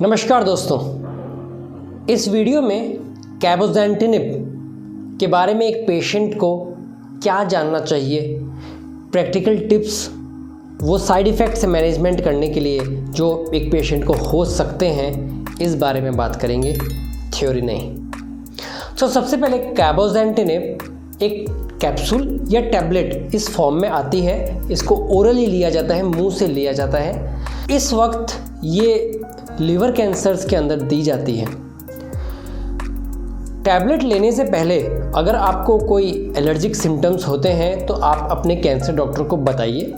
नमस्कार दोस्तों, इस वीडियो में कैबोज़ैंटिनिब के बारे में एक पेशेंट को क्या जानना चाहिए, प्रैक्टिकल टिप्स, वो साइड इफ़ेक्ट से मैनेजमेंट करने के लिए जो एक पेशेंट को हो सकते हैं, इस बारे में बात करेंगे, थ्योरी नहीं। तो सबसे पहले कैबोज़ैंटिनिब एक कैप्सूल या टैबलेट इस फॉर्म में आती है। इसको ओरली लिया जाता है, मुंह से लिया जाता है। इस वक्त ये लिवर कैंसर्स के अंदर दी जाती है। टैबलेट लेने से पहले अगर आपको कोई एलर्जिक सिम्टम्स होते हैं तो आप अपने कैंसर डॉक्टर को बताइए।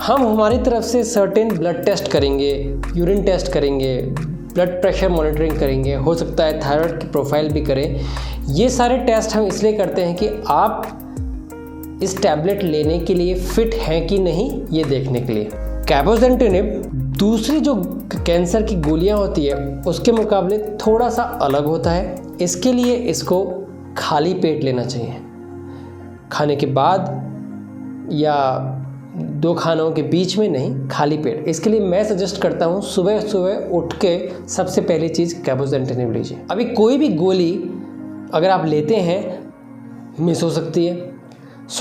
हम हमारी तरफ से सर्टेन ब्लड टेस्ट करेंगे, यूरिन टेस्ट करेंगे, ब्लड प्रेशर मॉनिटरिंग करेंगे, हो सकता है थायराइड की प्रोफाइल भी करें। ये सारे टेस्ट हम इसलिए करते हैं कि आप इस टैबलेट लेने के लिए फ़िट हैं कि नहीं, ये देखने के लिए। कैबोज़ैंटिनिब दूसरी जो कैंसर की गोलियां होती है उसके मुकाबले थोड़ा सा अलग होता है। इसके लिए इसको खाली पेट लेना चाहिए, खाने के बाद या दो खानों के बीच में नहीं, खाली पेट। इसके लिए मैं सजेस्ट करता हूँ सुबह सुबह उठ के सबसे पहली चीज़ कैबोज़ैंटिनिब लीजिए। अभी कोई भी गोली अगर आप लेते हैं मिस हो सकती है।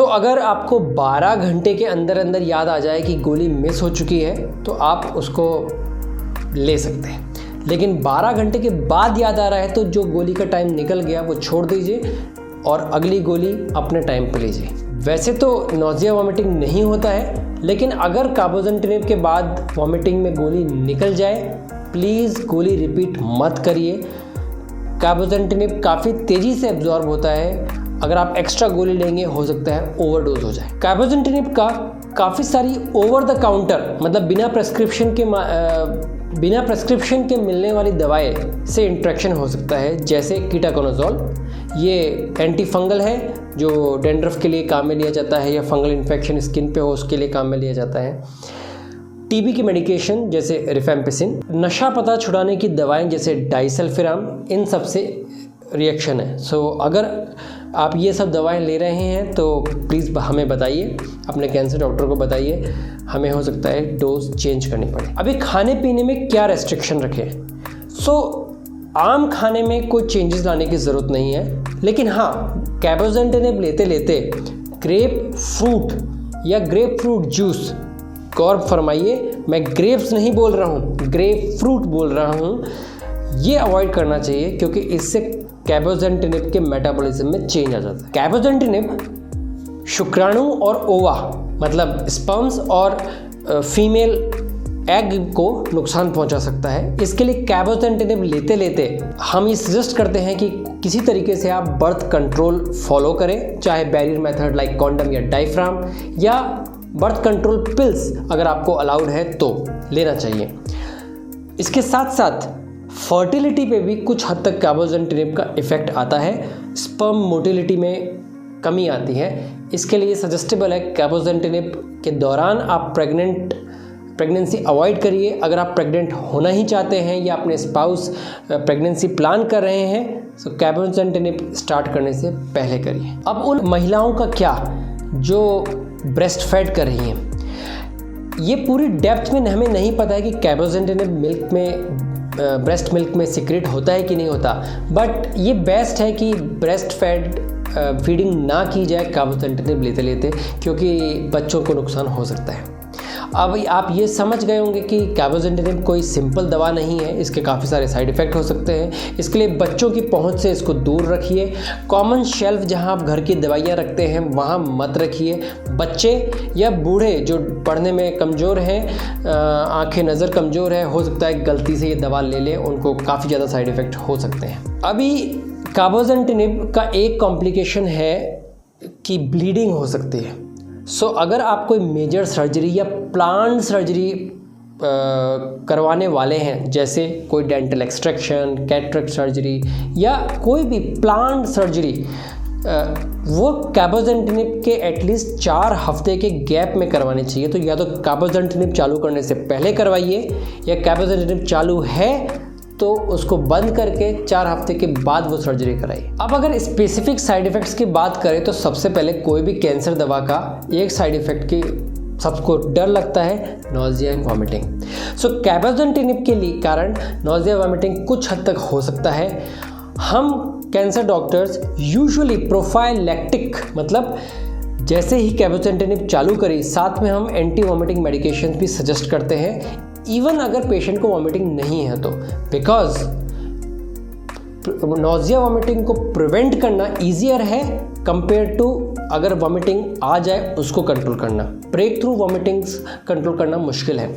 अगर आपको 12 घंटे के अंदर अंदर याद आ जाए कि गोली मिस हो चुकी है तो आप उसको ले सकते हैं। लेकिन 12 घंटे के बाद याद आ रहा है तो जो गोली का टाइम निकल गया वो छोड़ दीजिए और अगली गोली अपने टाइम पे लीजिए। वैसे तो नोज़िया वॉमिटिंग नहीं होता है, लेकिन अगर कैबोज़ैंटिनिब के बाद वॉमिटिंग में गोली निकल जाए, प्लीज़ गोली रिपीट मत करिए। कैबोज़ैंटिनिब काफ़ी तेज़ी से एब्जॉर्ब होता है। अगर आप एक्स्ट्रा गोली लेंगे हो सकता है ओवरडोज हो जाए। कैबोज़ैंटिनिब का काफ़ी सारी ओवर द काउंटर मतलब बिना प्रेस्क्रिप्शन के मिलने वाली दवाएं से इंट्रैक्शन हो सकता है, जैसे कीटाकोनाज़ोल। ये एंटी फंगल है जो डेंड्रफ के लिए काम में लिया जाता है या फंगल इन्फेक्शन स्किन पे हो उसके लिए काम में लिया जाता है। टीबी की मेडिकेशन जैसे रिफेम्पिसिन, नशा पता छुड़ाने की दवाएं जैसे डाइसल्फिराम, इन सब से रिएक्शन है। अगर आप ये सब दवाएं ले रहे हैं तो प्लीज़ हमें बताइए, अपने कैंसर डॉक्टर को बताइए, हमें हो सकता है डोज चेंज करनी पड़े। अभी खाने पीने में क्या रेस्ट्रिक्शन रखें? आम खाने में कोई चेंजेस लाने की ज़रूरत नहीं है, लेकिन हाँ, कैबोज़ैंटिनिब लेते लेते ग्रेप फ्रूट या ग्रेप फ्रूट जूस, गौर फरमाइए, मैं ग्रेप्स नहीं बोल रहा हूँ, ग्रेप फ्रूट बोल रहा हूँ, ये अवॉइड करना चाहिए क्योंकि इससे कैबोज़ैंटिनिब के मेटाबॉलिज्म में चेंज आ जाता है। कैबोज़ैंटिनिब शुक्राणु और ओवा मतलब स्पर्म्स और फीमेल एग को नुकसान पहुंचा सकता है। इसके लिए कैबोज़ैंटिनिब लेते लेते हम ये सजेस्ट करते हैं कि किसी तरीके से आप बर्थ कंट्रोल फॉलो करें, चाहे बैरियर मेथड लाइक कॉन्डम या डायफ्राम, या बर्थ कंट्रोल पिल्स अगर आपको अलाउड है तो लेना चाहिए। इसके साथ साथ फर्टिलिटी पे भी कुछ हद तक कैबोज़ैंटिनिब का इफ़ेक्ट आता है। स्पर्म मोटिलिटी में कमी आती है। इसके लिए सजेस्टेबल है कैबोज़ैंटिनिब के दौरान आप प्रेगनेंसी अवॉइड करिए। अगर आप प्रेग्नेंट होना ही चाहते हैं या अपने स्पाउस प्रेगनेंसी प्लान कर रहे हैं तो कैबोज़ैंटिनिब स्टार्ट करने से पहले करिए। अब उन महिलाओं का क्या जो ब्रेस्ट फेड कर रही हैं, ये पूरी डेप्थ में हमें नहीं पता है कि कैबोज़ैंटिनिब मिल्क में ब्रेस्ट मिल्क में सीक्रेट होता है कि नहीं होता, बट ये बेस्ट है कि ब्रेस्ट फीडिंग ना की जाए कैबोज़ैंटिनिब लेते लेते, क्योंकि बच्चों को नुकसान हो सकता है। अब आप ये समझ गए होंगे कि कैबोज़ैंटिनिब कोई सिंपल दवा नहीं है, इसके काफ़ी सारे साइड इफ़ेक्ट हो सकते हैं। इसके लिए बच्चों की पहुंच से इसको दूर रखिए। कॉमन शेल्फ जहां आप घर की दवाइयां रखते हैं वहां मत रखिए। बच्चे या बूढ़े जो पढ़ने में कमज़ोर हैं, आंखें नज़र कमज़ोर है, हो सकता है गलती से ये दवा ले लें, उनको काफ़ी ज़्यादा साइड इफ़ेक्ट हो सकते हैं। अभी कैबोज़ैंटिनिब का एक कॉम्प्लिकेशन है कि ब्लीडिंग हो सकती है। अगर आप कोई मेजर सर्जरी या प्लान सर्जरी करवाने वाले हैं, जैसे कोई डेंटल एक्सट्रैक्शन, कैटरेक्ट सर्जरी या कोई भी प्लान सर्जरी, वो कैबोज़ैंटिनिब के एटलीस्ट 4 हफ्ते के गैप में करवानी चाहिए। तो या तो कैबोज़ैंटिनिब चालू करने से पहले करवाइए, या कैबोज़ैंटिनिब चालू है तो उसको बंद करके 4 हफ्ते के बाद वो सर्जरी कराइए। अब अगर स्पेसिफिक साइड इफ़ेक्ट्स की बात करें तो सबसे पहले कोई भी कैंसर दवा का एक साइड इफ़ेक्ट की सबको डर लगता है नोज़िया एंड वॉमिटिंग। सो कैबोजेंटेनिब के लिए कारण नोज़िया वॉमिटिंग कुछ हद तक हो सकता है। हम कैंसर डॉक्टर्स यूजुअली प्रोफाइलैक्टिक मतलब जैसे ही कैबोजेंटेनिब चालू करी साथ में हम एंटी वॉमिटिंग मेडिकेशन भी सजेस्ट करते हैं, इवन अगर पेशेंट को वॉमिटिंग नहीं है तो, बिकॉज नोज़िया वॉमिटिंग को प्रिवेंट करना ईजियर है कंपेयर टू अगर वॉमिटिंग आ जाए उसको कंट्रोल करना। ब्रेक थ्रू वॉमिटिंग्स कंट्रोल करना मुश्किल है।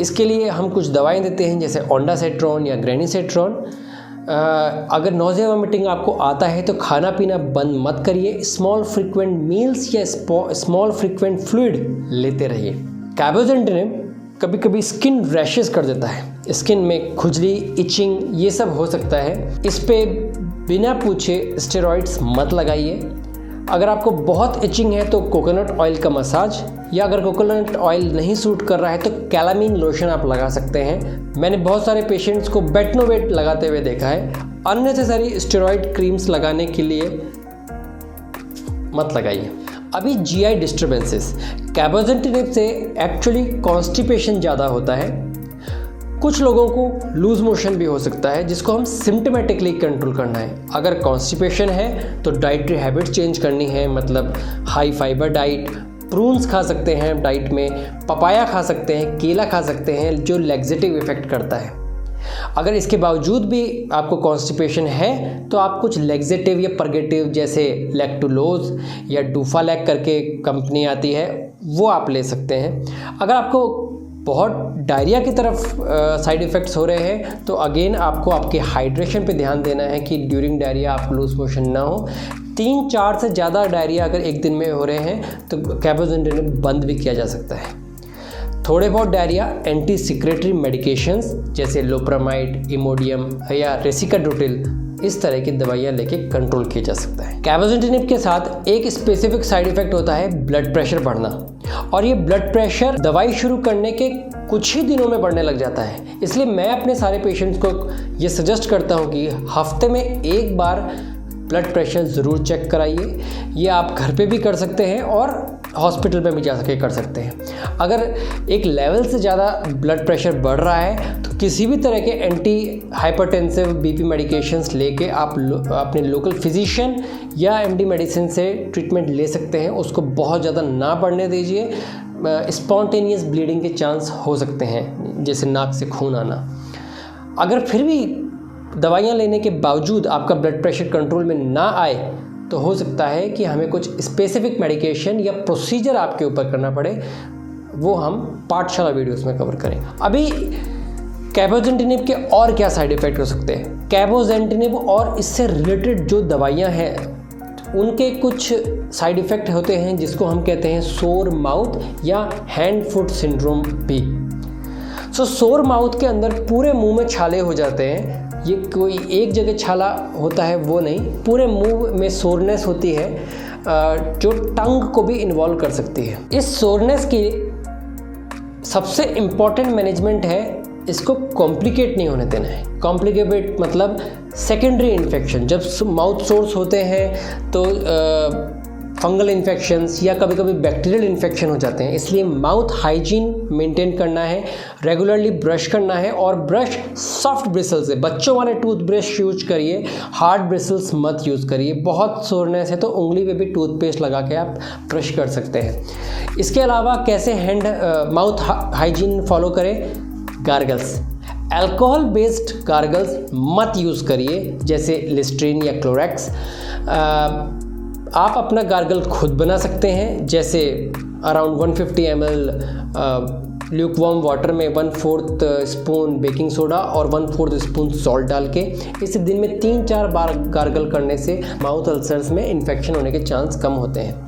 इसके लिए हम कुछ दवाएं देते हैं जैसे ओंडासेट्रॉन या ग्रेनिसेट्रॉन। अगर नोज़िया वॉमिटिंग आपको आता है तो खाना पीना बंद मत करिए, स्मॉल फ्रीक्वेंट मील्स या स्मॉल फ्रीक्वेंट फ्लूइड लेते रहिए। कैबोजेंटेनिब कभी कभी स्किन रैशेस कर देता है, स्किन में खुजली, इचिंग ये सब हो सकता है। इस पे बिना पूछे स्टेरॉइड्स मत लगाइए। अगर आपको बहुत इचिंग है तो कोकोनट ऑयल का मसाज, या अगर कोकोनट ऑयल नहीं सूट कर रहा है तो कैलामीन लोशन आप लगा सकते हैं। मैंने बहुत सारे पेशेंट्स को बेटनोवेट लगाते हुए देखा है। अननेसेसरी स्टेरॉइड क्रीम्स लगाने के लिए मत लगाइए। अभी जीआई डिस्टर्बेंसेस, कैबोजेंटेनिब से एक्चुअली कॉन्स्टिपेशन ज़्यादा होता है। कुछ लोगों को लूज मोशन भी हो सकता है जिसको हम सिम्टोमेटिकली कंट्रोल करना है। अगर कॉन्स्टिपेशन है तो डाइटरी हैबिट चेंज करनी है, मतलब हाई फाइबर डाइट, प्रून्स खा सकते हैं डाइट में, पपाया खा सकते हैं, केला खा सकते हैं जो लैक्सेटिव इफेक्ट करता है। अगर इसके बावजूद भी आपको कॉन्स्टिपेशन है तो आप कुछ लैक्सेटिव या पर्गेटिव जैसे लैक्टुलोज या डूफालैक करके कंपनी आती है वो आप ले सकते हैं। अगर आपको बहुत डायरिया की तरफ साइड इफ़ेक्ट्स हो रहे हैं तो अगेन आपको आपके हाइड्रेशन पे ध्यान देना है कि ड्यूरिंग डायरिया आप लूज मोशन ना हो। 3-4 से ज़्यादा डायरिया अगर एक दिन में हो रहे हैं तो कैबोजेंटेनिब बंद भी किया जा सकता है। थोड़े बहुत डायरिया एंटी सिक्रेटरी मेडिकेशंस जैसे लोप्रामाइड, इमोडियम या रेसिकाडोटिल इस तरह की दवाइयाँ लेके कंट्रोल किया जा सकता है। कैबोजेंटेनिब के साथ एक स्पेसिफिक साइड इफेक्ट होता है ब्लड प्रेशर बढ़ना, और ये ब्लड प्रेशर दवाई शुरू करने के कुछ ही दिनों में बढ़ने लग जाता है। इसलिए मैं अपने सारे पेशेंट्स को ये सजेस्ट करता हूँ कि हफ्ते में एक बार ब्लड प्रेशर ज़रूर चेक कराइए। ये आप घर पे भी कर सकते हैं और हॉस्पिटल में भी जा सके कर सकते हैं। अगर एक लेवल से ज़्यादा ब्लड प्रेशर बढ़ रहा है तो किसी भी तरह के एंटी हाइपरटेंसिव बीपी मेडिकेशंस लेके आप अपने लोकल फिजिशियन या एमडी मेडिसिन से ट्रीटमेंट ले सकते हैं। उसको बहुत ज़्यादा ना बढ़ने दीजिए, स्पॉन्टेनियस ब्लीडिंग के चांस हो सकते हैं जैसे नाक से खून आना। अगर फिर भी दवाइयाँ लेने के बावजूद आपका ब्लड प्रेशर कंट्रोल में ना आए तो हो सकता है कि हमें कुछ स्पेसिफिक मेडिकेशन या प्रोसीजर आपके ऊपर करना पड़े, वो हम पाठशाला वीडियोस में कवर करें। अभी कैबोजेंटेनिब के और क्या साइड इफ़ेक्ट हो सकते हैं। कैबोजेंटेनिब और इससे रिलेटेड जो दवाइयाँ हैं उनके कुछ साइड इफ़ेक्ट होते हैं जिसको हम कहते हैं सोर माउथ या हैंड फुट सिंड्रोम भी। सोर माउथ के अंदर पूरे मुंह में छाले हो जाते हैं। ये कोई एक जगह छाला होता है वो नहीं, पूरे मुंह में सोरनेस होती है जो टंग को भी इन्वॉल्व कर सकती है। इस सोरनेस की सबसे इम्पॉर्टेंट मैनेजमेंट है इसको कॉम्प्लिकेट नहीं होने देना है। कॉम्प्लिकेट मतलब सेकेंडरी इन्फेक्शन, जब माउथ सोर्स होते हैं तो फंगल इन्फेक्शंस या कभी कभी बैक्टीरियल इन्फेक्शन हो जाते हैं। इसलिए माउथ हाइजीन मेंटेन करना है, रेगुलरली ब्रश करना है और ब्रश सॉफ्ट ब्रिसल से, बच्चों वाले टूथब्रश यूज करिए, हार्ड ब्रिसल्स मत यूज़ करिए। बहुत सोरनेस है तो उंगली पे भी टूथपेस्ट लगा के आप ब्रश कर सकते हैं। इसके अलावा कैसे माउथ हाइजीन फॉलो करें, गार्गल्स, अल्कोहल बेस्ड गार्गल्स मत यूज़ करिए जैसे लिस्ट्रीन या क्लोरेक्स। आप अपना गार्गल खुद बना सकते हैं, जैसे अराउंड 150 ml ल्यूकवार्म वाटर में 1/4 स्पून बेकिंग सोडा और 1/4 स्पून सॉल्ट डाल के इसे दिन में 3-4 बार गार्गल करने से माउथ अल्सर्स में इन्फेक्शन होने के चांस कम होते हैं।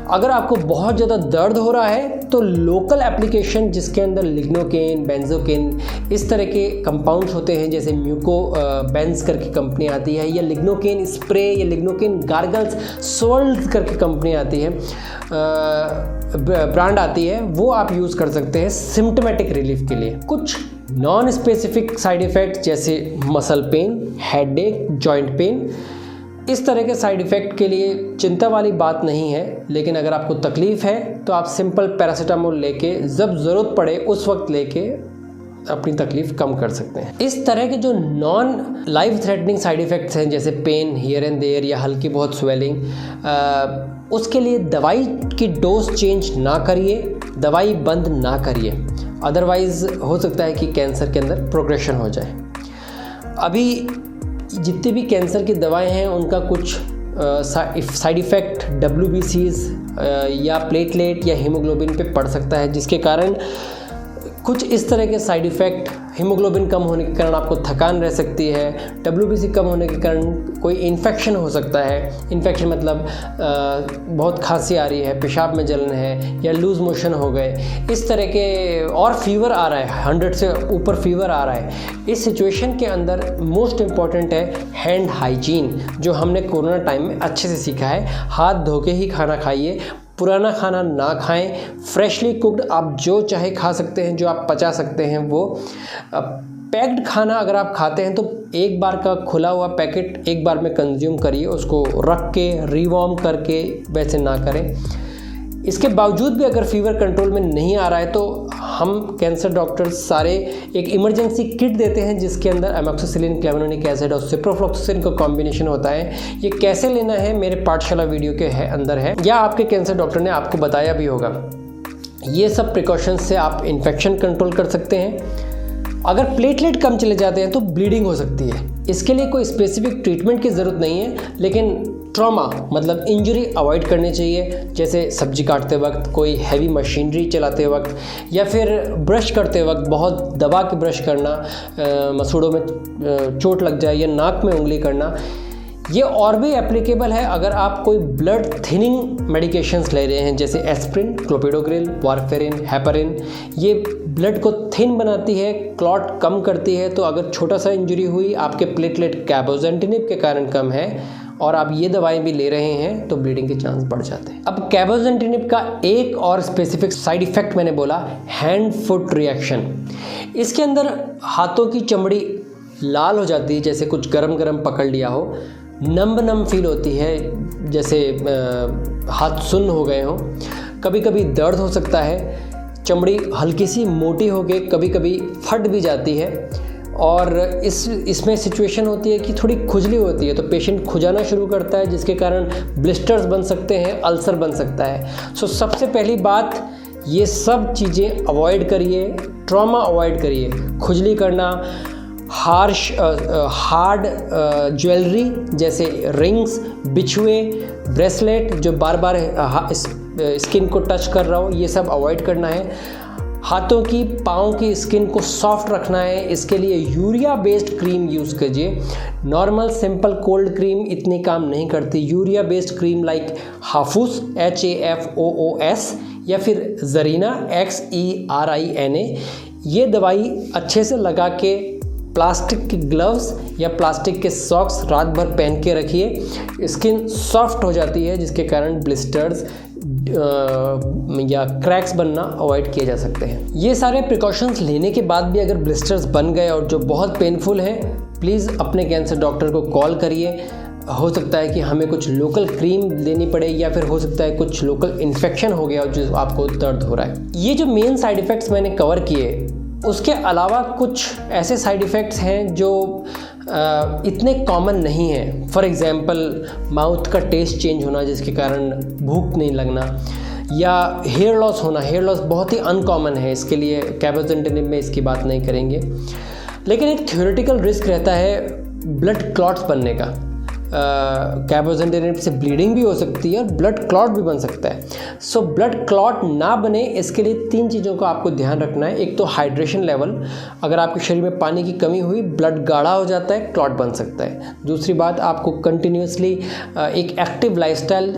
अगर आपको बहुत ज़्यादा दर्द हो रहा है तो लोकल एप्लीकेशन जिसके अंदर लिग्नोकेन, बेंजोकेन इस तरह के कंपाउंड्स होते हैं, जैसे म्यूको बेंज करके कंपनी आती है, या लिग्नोकेन स्प्रे या लिग्नोकेन गार्गल्स सोल्ड करके कंपनी आती है, ब्रांड आती है, वो आप यूज़ कर सकते हैं सिम्टोमेटिक रिलीफ के लिए। कुछ नॉन स्पेसिफिक साइड इफ़ेक्ट जैसे muscle pain, headache, joint pain इस तरह के साइड इफ़ेक्ट के लिए चिंता वाली बात नहीं है, लेकिन अगर आपको तकलीफ़ है तो आप सिंपल पैरासीटामोल लेके जब ज़रूरत पड़े उस वक्त लेके अपनी तकलीफ़ कम कर सकते हैं। इस तरह के जो non life threatening side effects हैं जैसे पेन हियर एंड देयर या हल्की बहुत स्वेलिंग, उसके लिए दवाई की डोज चेंज ना करिए, दवाई बंद ना करिए, अदरवाइज़ हो सकता है कि कैंसर के अंदर प्रोग्रेशन हो जाए। अभी जितनी भी कैंसर की दवाएं हैं उनका कुछ साइड इफ़ेक्ट WBCs या प्लेटलेट या हीमोग्लोबिन पे पड़ सकता है, जिसके कारण कुछ इस तरह के साइड इफ़ेक्ट, हीमोग्लोबिन कम होने के कारण आपको थकान रह सकती है, WBC कम होने के कारण कोई इन्फेक्शन हो सकता है। इन्फेक्शन मतलब बहुत खांसी आ रही है, पेशाब में जलन है या लूज़ मोशन हो गए, इस तरह के, और फीवर आ रहा है, 100 से ऊपर फीवर आ रहा है। इस सिचुएशन के अंदर मोस्ट इम्पॉर्टेंट है हैंड हाइजीन, जो हमने कोरोना टाइम में अच्छे से सीखा है। हाथ धो के ही खाना खाइए, पुराना खाना ना खाएं, फ्रेशली कुक्ड आप जो चाहे खा सकते हैं, जो आप पचा सकते हैं वो। पैक्ड खाना अगर आप खाते हैं तो एक बार का खुला हुआ पैकेट एक बार में कंज्यूम करिए, उसको रख के रिवॉर्म करके वैसे ना करें। इसके बावजूद भी अगर फीवर कंट्रोल में नहीं आ रहा है तो हम कैंसर डॉक्टर्स सारे एक इमरजेंसी किट देते हैं जिसके अंदर एमोक्सिसिलिन, क्लेवेनोनिक एसिड और सिप्रोफ्लॉक्सासिन का कॉम्बिनेशन होता है। ये कैसे लेना है मेरे पाठशाला वीडियो के अंदर है, या आपके कैंसर डॉक्टर ने आपको बताया भी होगा। ये सब प्रिकॉशंस से आप इन्फेक्शन कंट्रोल कर सकते हैं। अगर प्लेटलेट कम चले जाते हैं तो ब्लीडिंग हो सकती है। इसके लिए कोई स्पेसिफिक ट्रीटमेंट की ज़रूरत नहीं है, लेकिन ट्रॉमा मतलब इंजरी अवॉइड करनी चाहिए, जैसे सब्जी काटते वक्त, कोई हैवी मशीनरी चलाते वक्त, या फिर ब्रश करते वक्त बहुत दबा के ब्रश करना, मसूड़ों में चोट लग जाए, या नाक में उंगली करना। ये और भी एप्लीकेबल है अगर आप कोई ब्लड थिनिंग मेडिकेशंस ले रहे हैं, जैसे एस्प्रिन, क्लोपिडोग्रिल, वारफेरिन, हेपारिन। ये ब्लड को थिन बनाती है, क्लॉट कम करती है। तो अगर छोटा सा इंजरी हुई, आपके प्लेटलेट कैबोजेंटिनिब के कारण कम है और आप ये दवाएं भी ले रहे हैं, तो ब्लीडिंग के चांस बढ़ जाते हैं। अब कैबोजेंटिनिब का एक और स्पेसिफिक साइड इफेक्ट मैंने बोला, हैंड फुट रिएक्शन। इसके अंदर हाथों की चमड़ी लाल हो जाती है, जैसे कुछ गरम गरम पकड़ लिया हो, नम फील होती है, जैसे हाथ सुन्न हो गए हों। कभी कभी दर्द हो सकता है, चमड़ी हल्की सी मोटी हो के कभी कभी फट भी जाती है, और इसमें सिचुएशन होती है कि थोड़ी खुजली होती है, तो पेशेंट खुजाना शुरू करता है, जिसके कारण ब्लिस्टर्स बन सकते हैं, अल्सर बन सकता है। सो सबसे पहली बात, ये सब चीज़ें अवॉइड करिए, ट्रॉमा अवॉइड करिए। खुजली करना, हार्ड ज्वेलरी जैसे रिंग्स, बिछुए, ब्रेसलेट जो बार बार स्किन को टच कर रहा हो, ये सब अवॉइड करना है। हाथों की, पाँव की स्किन को सॉफ्ट रखना है, इसके लिए यूरिया बेस्ड क्रीम यूज़ कीजिए। नॉर्मल सिंपल कोल्ड क्रीम इतनी काम नहीं करती। Urea based cream like Hafoos, HAFOOS, या फिर ज़रीना, XERINA। ये दवाई अच्छे से लगा के प्लास्टिक के ग्लव्स या प्लास्टिक के सॉक्स रात भर पहन के रखिए। स्किन सॉफ्ट हो जाती है, जिसके कारण ब्लिस्टर्स या क्रैक्स बनना अवॉइड किए जा सकते हैं। ये सारे प्रिकॉशंस लेने के बाद भी अगर ब्लिस्टर्स बन गए और जो बहुत पेनफुल हैं, प्लीज़ अपने कैंसर डॉक्टर को कॉल करिए। हो सकता है कि हमें कुछ लोकल क्रीम देनी पड़े, या फिर हो सकता है कुछ लोकल इन्फेक्शन हो गया जो आपको दर्द हो रहा है। ये जो मेन साइड इफ़ेक्ट्स मैंने कवर किए, उसके अलावा कुछ ऐसे साइड इफ़ेक्ट्स हैं जो इतने कॉमन नहीं हैं। फॉर एग्ज़ाम्पल माउथ का टेस्ट चेंज होना, जिसके कारण भूख नहीं लगना, या हेयर लॉस होना। हेयर लॉस बहुत ही अनकॉमन है, इसके लिए कैबोजेंटिनिब में इसकी बात नहीं करेंगे। लेकिन एक थ्योरेटिकल रिस्क रहता है ब्लड क्लॉट्स बनने का। कैबोजेंटिनिब से ब्लीडिंग भी हो सकती है और ब्लड क्लॉट भी बन सकता है। सो ब्लड क्लॉट ना बने, इसके लिए 3 चीज़ों का आपको ध्यान रखना है। एक तो हाइड्रेशन लेवल, अगर आपके शरीर में पानी की कमी हुई, ब्लड गाढ़ा हो जाता है, क्लॉट बन सकता है। दूसरी बात, आपको कंटिन्यूसली एक एक्टिव लाइफस्टाइल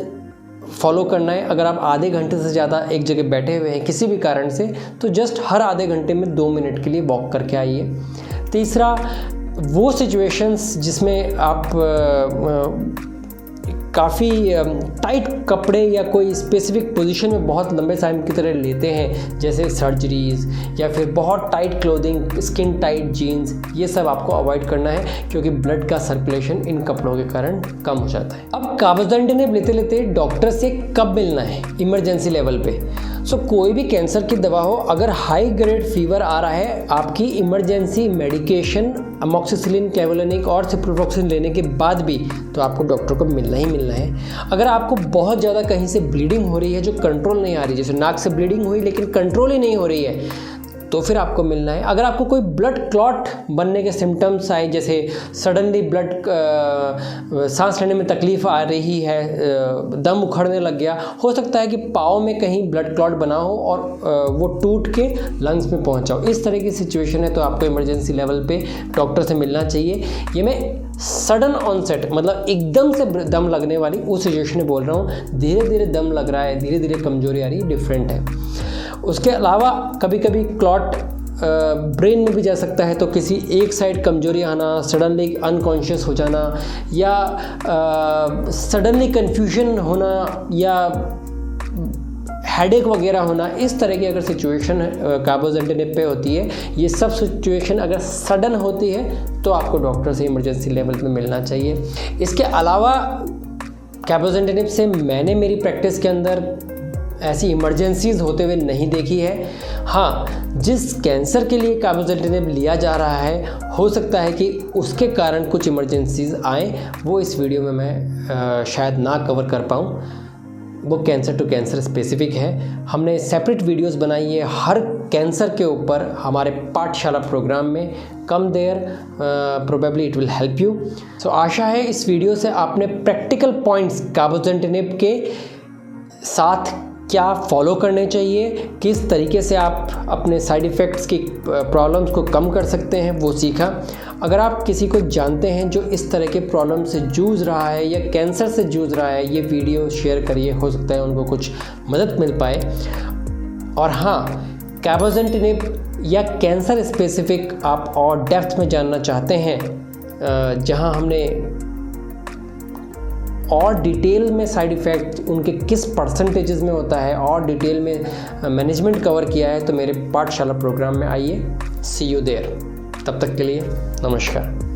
फॉलो करना है। अगर आप आधे घंटे से ज़्यादा एक जगह बैठे हुए हैं किसी भी कारण से, तो जस्ट हर आधे घंटे में 2 मिनट के लिए वॉक करके आइए। तीसरा, वो सिचुएशंस जिसमें आप काफ़ी टाइट कपड़े या कोई स्पेसिफिक पोजीशन में बहुत लंबे टाइम की तरह लेते हैं, जैसे सर्जरीज़ या फिर बहुत tight clothing, skin tight jeans, ये सब आपको अवॉइड करना है, क्योंकि ब्लड का सर्कुलेशन इन कपड़ों के कारण कम हो जाता है। अब काबोज़ेंटेनिब लेते लेते डॉक्टर से कब मिलना है? इमरजेंसी लेवल पे। कोई भी कैंसर की दवा हो, अगर हाई ग्रेड फीवर आ रहा है, आपकी इमरजेंसी मेडिकेशन अमोक्सिसिलिन, क्लेवोलेनिक और सिप्रोफलॉक्सिन लेने के बाद भी तो आपको डॉक्टर को मिलना ही मिलना है। अगर आपको बहुत ज़्यादा कहीं से ब्लीडिंग हो रही है जो कंट्रोल नहीं आ रही, जैसे नाक से ब्लीडिंग हुई लेकिन कंट्रोल ही नहीं हो रही है, तो फिर आपको मिलना है। अगर आपको कोई ब्लड क्लॉट बनने के सिम्टम्स आए, जैसे सडनली सांस लेने में तकलीफ़ आ रही है, दम उखड़ने लग गया, हो सकता है कि पाँव में कहीं ब्लड क्लॉट बना हो और वो टूट के लंग्स में पहुंचा हो, इस तरह की सिचुएशन है तो आपको इमरजेंसी लेवल पे डॉक्टर से मिलना चाहिए। ये मैं सडन ऑनसेट मतलब एकदम से दम लगने वाली उस सिचुएशन में बोल रहा हूँ। धीरे धीरे दम लग रहा है, धीरे धीरे कमजोरी आ रही है, डिफरेंट है। उसके अलावा कभी कभी क्लॉट ब्रेन में भी जा सकता है, तो किसी एक साइड कमजोरी आना, सडनली अनकॉन्शियस हो जाना, या सडनली कन्फ्यूजन होना, या हेडेक वगैरह होना, इस तरह की अगर सिचुएशन काबोज़ेंटेनिब पे होती है, ये सब सिचुएशन अगर सडन होती है तो आपको डॉक्टर से इमरजेंसी लेवल पे मिलना चाहिए। इसके अलावा काबोज़ेंटेनिब से मैंने मेरी प्रैक्टिस के अंदर ऐसी इमरजेंसीज़ होते हुए नहीं देखी है। हाँ, जिस कैंसर के लिए काबोज़ेंटेनिब लिया जा रहा है, हो सकता है कि उसके कारण कुछ इमरजेंसीज़ आएँ, वो इस वीडियो में मैं शायद ना कवर कर पाऊँ। वो कैंसर टू कैंसर स्पेसिफिक है। हमने सेपरेट वीडियोस बनाई है हर कैंसर के ऊपर हमारे पाठशाला प्रोग्राम में। Come there, probably it will help you. So आशा है इस वीडियो से आपने प्रैक्टिकल पॉइंट्स काबोज़ेंटेनिब के साथ क्या फॉलो करने चाहिए, किस तरीके से आप अपने साइड इफ़ेक्ट्स की प्रॉब्लम्स को कम कर सकते हैं, वो सीखा। अगर आप किसी को जानते हैं जो इस तरह के प्रॉब्लम से जूझ रहा है या कैंसर से जूझ रहा है, ये वीडियो शेयर करिए, हो सकता है उनको कुछ मदद मिल पाए। और हाँ, काबोज़ेंटेनिब या कैंसर स्पेसिफिक आप और डेप्थ में जानना चाहते हैं, जहां हमने और डिटेल में साइड इफ़ेक्ट उनके किस परसेंटेजेस में होता है और डिटेल में मैनेजमेंट कवर किया है, तो मेरे पाठशाला प्रोग्राम में आइए। सी यू देयर। तब तक के लिए नमस्कार।